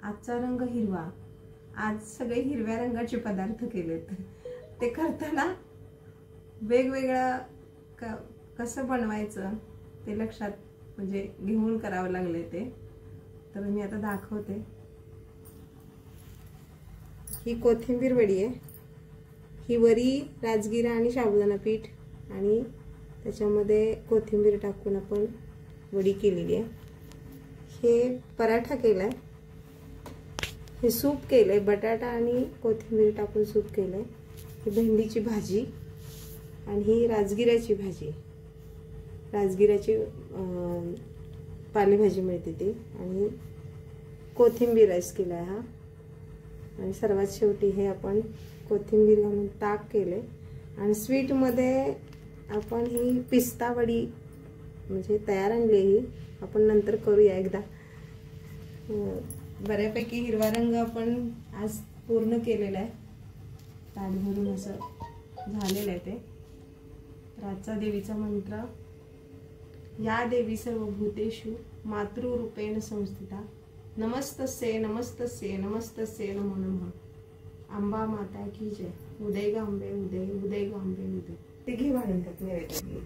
आजचा रंग हिरवा, आज सगळे हिरव्या रंगाचे पदार्थ केलेत। ते करताना वेगवेगळं कसं बनवायचं ते लक्षात म्हणजे घेऊन करावं लागले ते, तर मी आता दाखवते। ही कोथिंबीर वडी आहे, ही वरी राजगिरा आणि साबुदाणा पीठ आणि त्याच्यामध्ये कोथिंबीर टाकून आपण वडी केलेली आहे। हे पराठा केलाय, हे सूप केलंय, बटाटा आणि कोथिंबीर टाकून सूप केलंय। ही भेंडीची भाजी आणि ही राजगिराची भाजी, राजगिराची पालेभाजी मिळते ती, आणि कोथिंबीर राईस केलाय हा। आणि सर्वात शेवटी हे आपण कोथिंबीर घालून ताक केले। आणि स्वीट मध्ये आपण ही पिस्ता वडी म्हणजे तयार आणली, ही आपण नंतर करूया एकदा। बऱ्यापैकी हिरवा रंग आपण आज पूर्ण केलेला आहे, ताट भरून असं झालेलं आहे ते। आजचा देवीचा मंत्र, या देवी सर्वभूतेषु मातृरूपेण संस्थिता, नमस्तस्ये नमस्तस्ये नमस्तस्ये नमो नमः। अंबा माता की जय। उदय गांबे उदय, उदय गांबे उदय। ते घे वाढून टाक नैवेद्य।